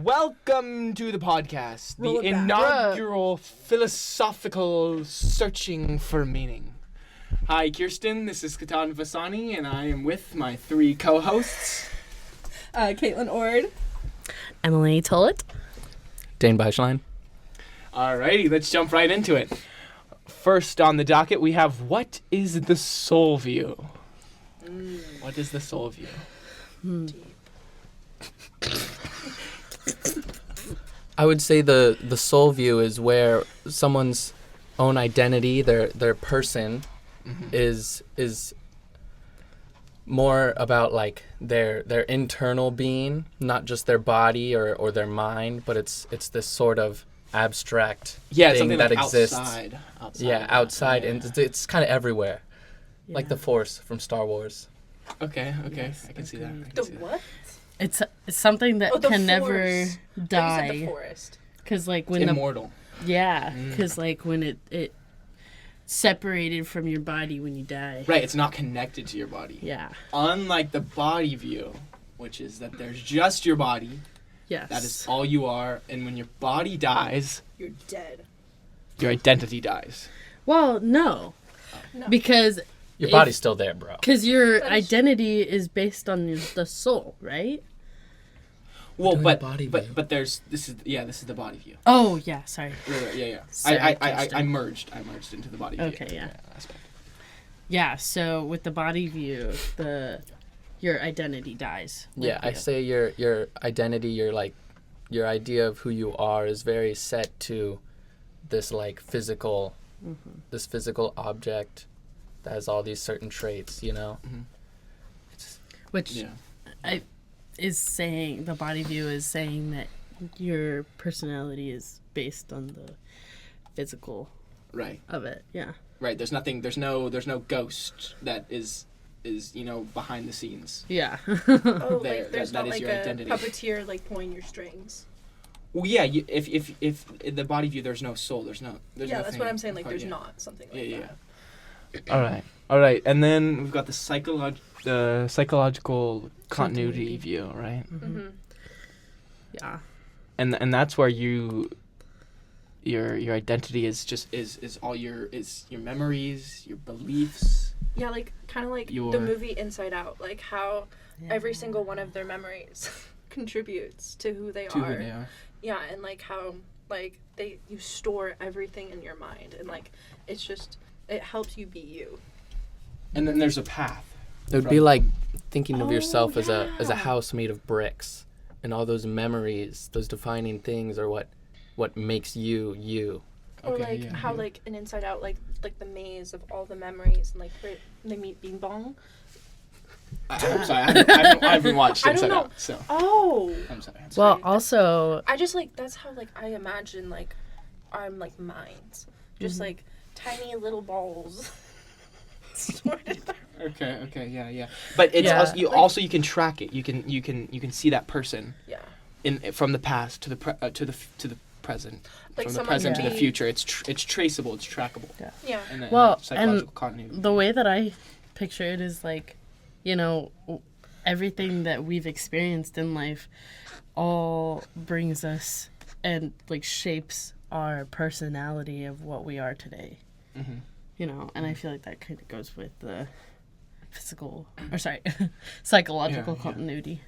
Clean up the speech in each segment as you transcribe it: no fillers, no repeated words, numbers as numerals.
Welcome to the podcast, Roll the it back. inaugural philosophical searching for meaning. Hi, Kirsten. This is Katan Vasani, and I am with my three co-hosts. Caitlin Ord. Emily Tollett. Dane Beischlein. Alrighty, let's jump right into it. First on the docket, we have what is the soul view? What is the soul view? I would say the soul view is where someone's own identity, their person, is more about like their internal being, not just their body or their mind, but it's this sort of abstract Yeah, it's thing something that like exists. outside. Yeah, outside, and it's kind of everywhere, like Yeah. the Force from Star Wars. Okay, Yes, I can see that. I can The see that. what? It's something that Oh, the can never forest. I thought you said the die. forest. Because like It's when immortal. because like when it separated from your body when you die. Right, it's not connected to your body. Yeah. Unlike the body view, which is that there's just your body, Yes. that is all you are, and when your body dies, You're dead. your identity dies. Well, no. No. Because Your If- body's still there, bro. your That is- identity is based on the soul, right? Well, doing but the body but view. but this is the body view. Oh yeah, sorry. Right, yeah. Sorry, I Kirsten. merged into the body view. Okay, yeah. Aspect. Yeah, so with the body view, your identity dies. Yeah, I say your identity, your idea of who you are is very set to this like physical, this physical object that has all these certain traits, you know. Which Yeah. is saying the body view is saying that your personality is based on the physical Right. of it. Yeah. Right. There's no ghost that is behind the scenes. Yeah. Oh, There, like there's that not is like your a identity. puppeteer like pulling your strings. Well, yeah. If in the body view, there's no soul. There's Yeah, that's nothing what I'm saying. Like part, there's yeah. not something like Yeah, that. yeah. All right. And then we've got the psychological continuity view, right? Mm-hmm. Yeah. And that's where your identity is all your memories, your beliefs. Yeah, like kind of like Your- the movie Inside Out, like how every single one of their memories contributes to who they To are. who they are. Yeah, and like how like you store everything in your mind, and like it's just it helps you be you. And then there's a path. It would be From- like thinking of Oh, yourself as a yeah. house made of bricks, and all those memories, those defining things, are what makes you you. Or Okay, like yeah, how yeah. like an Inside Out, like the maze of all the memories, and like where they meet Bing Bong. I'm sorry, I haven't watched I don't Inside know. Out, so Oh. I'm sorry. Well, Sorry. also I just like that's how like I imagine like I'm like minds, just like tiny little balls. sorted. Okay, yeah. But it's Yeah. also you can track it. You can see that person Yeah. from the past to the present, Like from the someone present to could the be- future. It's traceable. It's trackable. Yeah. And then Well, psychological and continuity. the way that I picture it is like, everything that we've experienced in life all brings us and like shapes our personality of what we are today. Mhm. And I feel like that kind of goes with the psychological Yeah. continuity.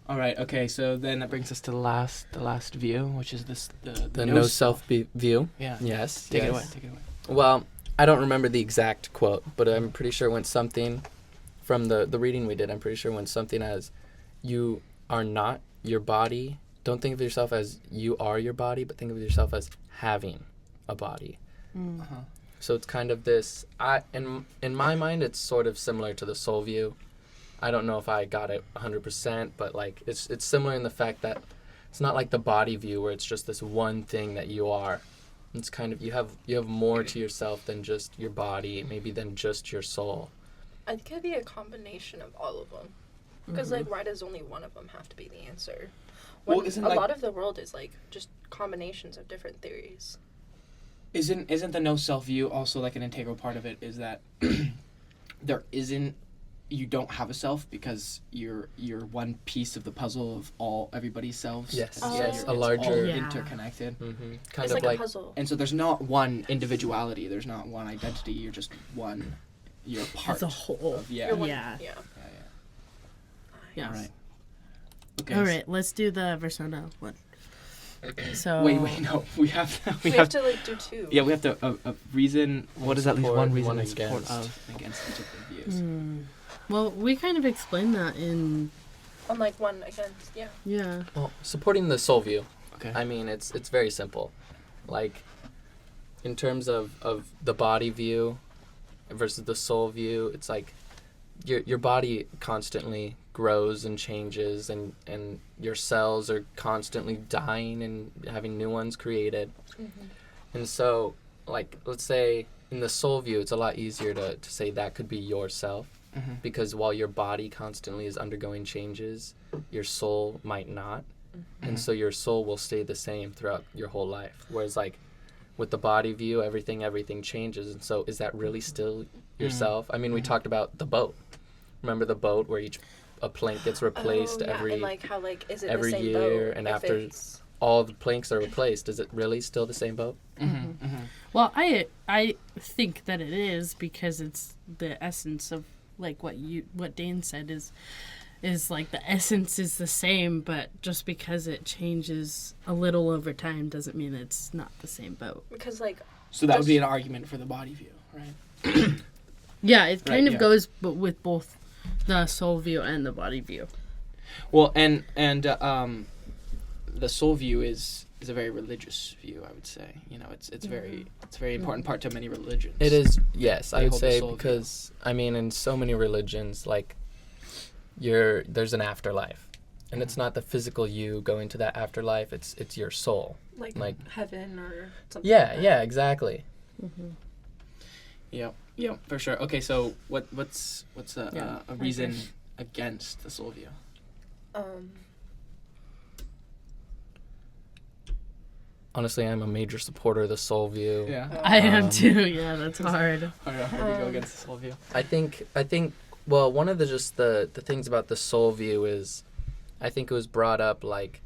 All right. Okay. So then that brings us to the last view, which is The no self view. Yeah. Yes. Take it yes. away. Well, I don't remember the exact quote, but I'm pretty sure it went something from the reading we did. I'm pretty sure it went something as, "You are not your body. Don't think of yourself as you are your body, but think of yourself as having a body." Uh-huh. So it's kind of this. In my mind, it's sort of similar to the soul view. I don't know if I got it 100%, but like it's similar in the fact that it's not like the body view where it's just this one thing that you are. It's kind of you have more to yourself than just your body, maybe than just your soul. I think it'd be a combination of all of them. Because like, why does only one of them have to be the answer? When Well, isn't a like- lot of the world is like just combinations of different theories. Isn't the no self view also like an integral part of it? Is that there isn't you don't have a self because you're one piece of the puzzle of everybody's selves. Yes, Oh. yes, It's a all larger. Yeah. interconnected. Kind It's of like a puzzle. And so there's not one individuality. There's not one identity. You're just one. You're a part As a whole. of yeah. You're one- Yeah. Yeah. Yes. All right. Okay. All right, let's do the Persona one. So Wait, no. We have We have to like do two. Yeah, we have to a reason. What is at least Support, one reason one in support against. of and against each of the views? Well, we kind of explained that in On like one against. Yeah. yeah. Well, supporting the soul view. Okay. I mean, it's very simple. Like, in terms of the body view versus the soul view, it's like your body constantly grows and changes, and your cells are constantly dying and having new ones created. And so, like, let's say in the soul view, it's a lot easier to say that could be yourself, because while your body constantly is undergoing changes, your soul might not. And so your soul will stay the same throughout your whole life. Whereas, like, with the body view, everything changes. And so is that really still yourself? I mean, we talked about the boat. Remember the boat where a plank gets replaced Oh, yeah. every And like how like is it every the same year, boat and if after it's- all the planks are replaced, is it really still the same boat? Well, I think that it is because it's the essence of like what Dane said is like the essence is the same, but just because it changes a little over time doesn't mean it's not the same boat. because like So that would be an argument for the body view, right? Yeah, it kind Right, of yeah. goes with both the soul view and the body view. Well, and the soul view is a very religious view, I would say. You know, it's a very important part to many religions. It is, yes, I They would hold the say, soul view. because I mean, in so many religions, like there's an afterlife, and it's not the physical you going to that afterlife. It's your soul. Like heaven or something. yeah, like that. yeah, exactly. Yeah, for sure. Okay, so what's Yeah, a I reason agree. against the soul view? Honestly, I'm a major supporter of the soul view. Yeah. I am Um, too. Yeah, that's hard. How do you go against the soul view? I think well, one of the things about the soul view is, I think it was brought up, like,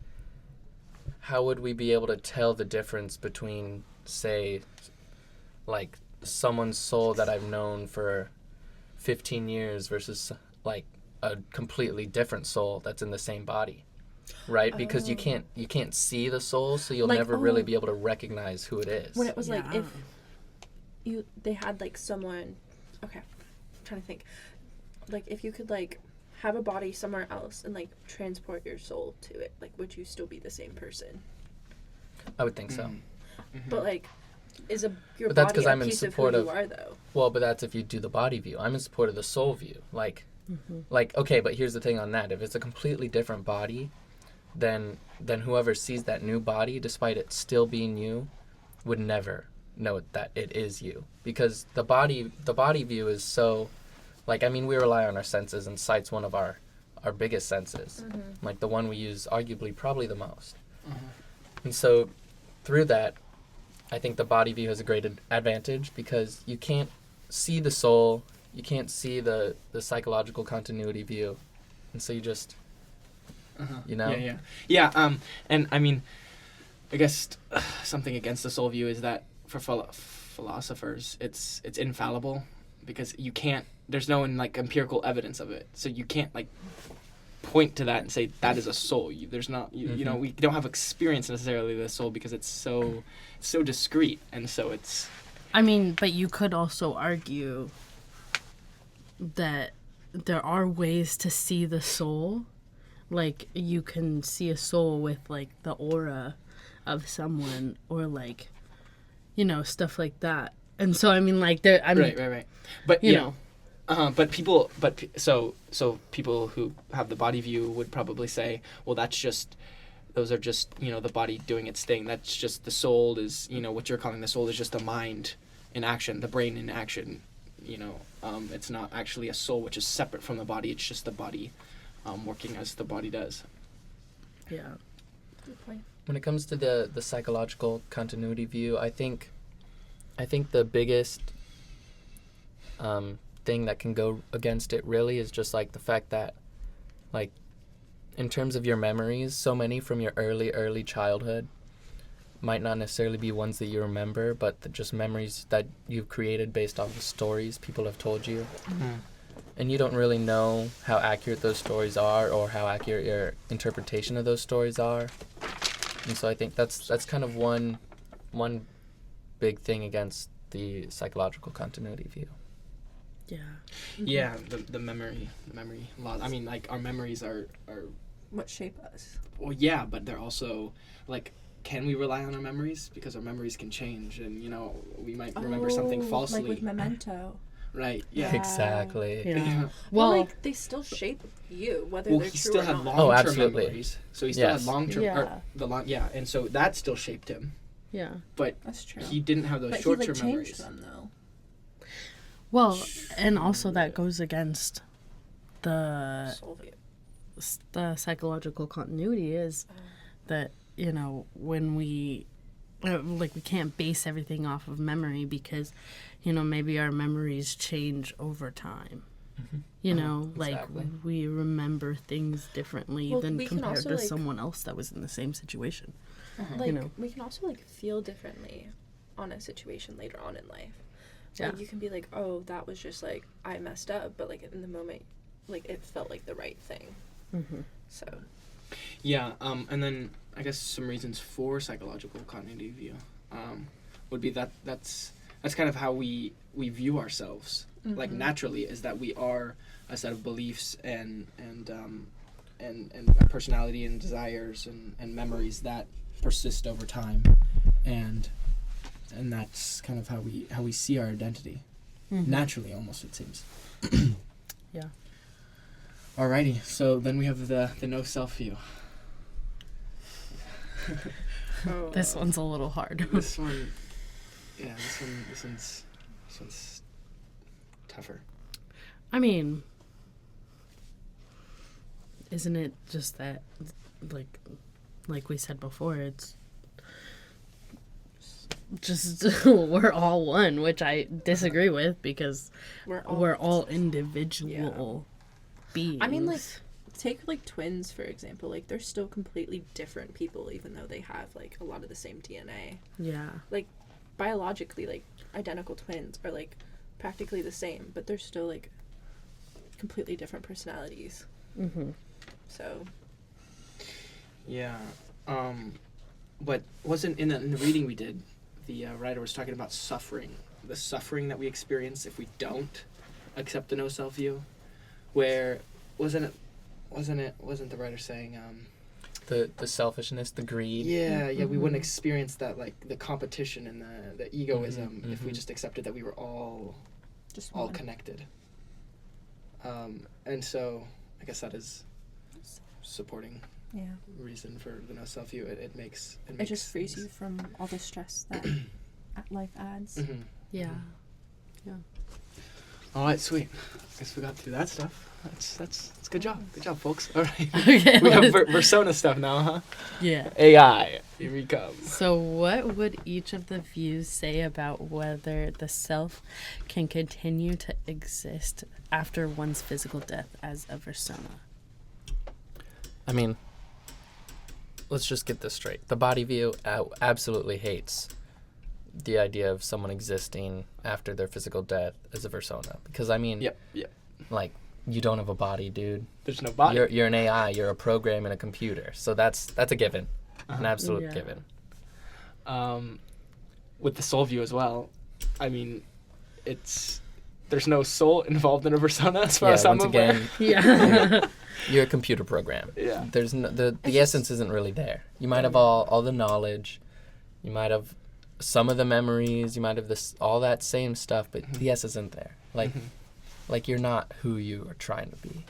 how would we be able to tell the difference between, say, like someone's soul that I've known for 15 years versus like a completely different soul that's in the same body, right? Because you can't see the soul, so you'll Like, never really oh. be able to recognize who it is. When it was like Yeah. if they had like someone, okay, I'm trying to think, like if you could like have a body somewhere else and like transport your soul to it, like would you still be the same person? I would think so. Mm-hmm. But like, is your But that's body 'cause a I'm in piece of who support you of- are though? Well, but that's if you do the body view. I'm in support of the soul view. Like, okay, but here's the thing on that. If it's a completely different body, then whoever sees that new body, despite it still being you, would never know that it is you. Because the body view is so, like, I mean, we rely on our senses, and sight's one of our biggest senses. Like, the one we use arguably probably the most. And so, through that, I think the body view has a great advantage because you can't see the soul, you can't see the psychological continuity view, and so you just, you know? Yeah. And I mean, I guess something against the soul view is that for philosophers, it's infallible because you can't. There's no like empirical evidence of it, so you can't like point to that and say that is a soul. There's not. You know, we don't have experience necessarily of the soul because it's so discrete, and so it's. I mean, but you could also argue that there are ways to see the soul. Like, you can see a soul with, like, the aura of someone or, like, you know, stuff like that. And so, I mean, like, there, I mean, Right. But you you know, so people who have the body view would probably say, well, those are just, you know, the body doing its thing. That's just the soul is, you know, what you're calling the soul is just the mind in action, the brain in action. You know, it's not actually a soul which is separate from the body. It's just the body working as the body does. yeah. Good point. When it comes to the psychological continuity view, I think the biggest thing that can go against it really is just like the fact that, like, in terms of your memories, so many from your early childhood might not necessarily be ones that you remember, but just memories that you've created based off of stories people have told you. And you don't really know how accurate those stories are or how accurate your interpretation of those stories are. And so I think that's kind of one big thing against the psychological continuity view. Yeah. Yeah, the memory loss. I mean, like, our memories are What shape us? well, yeah, but they're also like, can we rely on our memories? Because our memories can change, and we might remember something falsely. Like with Memento. Right? Yeah. Exactly. Yeah. Well, Well, like they still shape you, whether Well, they're he true still or had not. long-term absolutely. memories, so he still Yes. had long-term. Yeah. And so that still shaped him, yeah. but That's true. he didn't have those But he short-term like changed memories. them though. Well, and also that goes against the Soviet. psychological continuity is that when we we can't base everything off of memory because maybe our memories change over time. Like Exactly. we remember things differently Well, than we can compared also, to like- someone else that was in the same situation. Like know. we can also like feel differently on a situation later on in life. Yeah. Like you can be like, oh, that was just like I messed up, but like in the moment, like it felt like the right thing. Mm-hmm. So Yeah, and then I guess some reasons for psychological continuity view would be that's kind of how we view ourselves. Like naturally, is that we are a set of beliefs and a personality and desires and memories that persist over time, and that's kind of how we see our identity. Naturally, almost, it seems. Yeah. Alrighty, so then we have the no self view. This one's a little hard. This one, yeah, this one's tougher. I mean, isn't it just that, like we said before, it's just we're all one, which I disagree with because we're all individual beings. I mean, like, take like twins for example. Like they're still completely different people, even though they have like a lot of the same DNA. yeah, Biologically, like identical twins are like practically the same, but they're still like completely different personalities. mm-hmm. So Yeah, but wasn't in the reading we did, the writer was talking about suffering, the suffering that we experience if we don't accept the no self view, where wasn't the writer saying The selfishness, the greed. we wouldn't experience that, like the competition and the egoism if we mhm. just accepted that we were all just all one. connected. And so I guess that is supporting Yeah. reason for the no self view. It makes It just frees you from all the stress that life adds. Mm-hmm. yeah. All right, sweet. Guess we got through that stuff. That's good job. Good job, folks. All right. Okay, We have let's- persona stuff now, huh? yeah. AI. Here we come. So, what would each of the views say about whether the self can continue to exist after one's physical death as a persona? I mean, let's just get this straight. The body view absolutely hates the idea of someone existing after their physical death as a persona. Because, I mean, Yep. like, you don't have a body, dude. There's no body. You're an AI. You're a program in a computer. So that's a given. An absolute Yeah. given. With the soul view as well. I mean, there's no soul involved in a persona as far as I'm once aware. again, Yeah. you're a computer program. Yeah. There's no, the essence isn't really there. You might have all the knowledge, you might have some of the memories, you might have all that same stuff, but the essence isn't there. Like you're not who you are trying to be.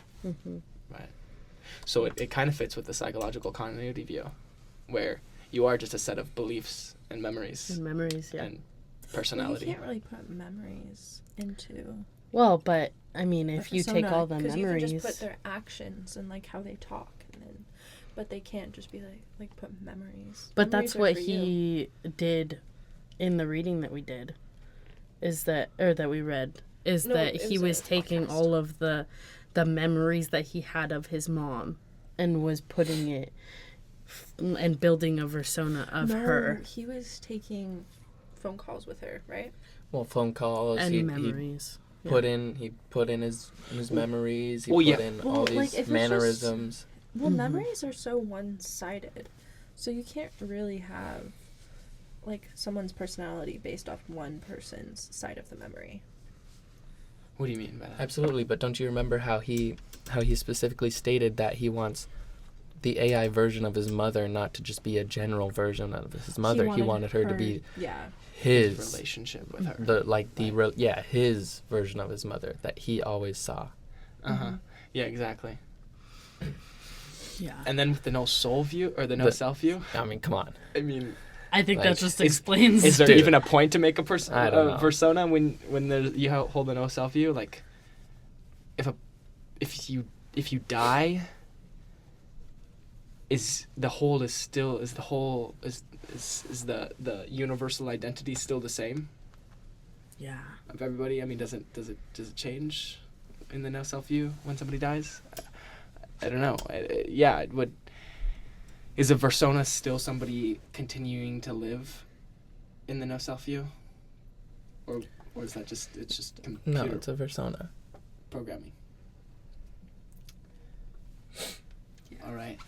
Right. So it kind of fits with the psychological continuity view, where you are just a set of beliefs and memories Memories, yeah. and Well, personality. you can't really put memories into Well, but I mean, a if you take persona, all the 'cause memories, you can just put their actions and like how they talk, and then, but they can't just be like put memories. but Memories that's are what for you. he did in the reading that we did, that we read, is No, that it he was a was taking podcast. all of the memories that he had of his mom and was putting it and building a persona of her He was taking phone calls with her, right? Well, phone calls. and He memories. put in his memories. He Well, yeah. put in Well, all like, these if it's just- mannerisms. Well, memories are so one-sided, so you can't really have like someone's personality based off one person's side of the memory. What do you mean by that? Absolutely, but don't you remember how he specifically stated that he wants the AI version of his mother not to just be a general version of his mother. He wanted her to be his Relationship with her. his version of his mother that he always saw. Uh-huh. Yeah, exactly. Yeah. And then with the no soul view or the no The- self view, I mean, come on. I mean, I think Like, that just is- explains. is there Dude. even a point to make a I don't know. persona when you hold the no self view? Like, if you die, is the universal identity still the same Yeah. of everybody? I mean, does it change in the no self view when somebody dies? I don't know. It would. Is a persona still somebody continuing to live in the no self view, or is that just computer No, it's a persona. programming? All right.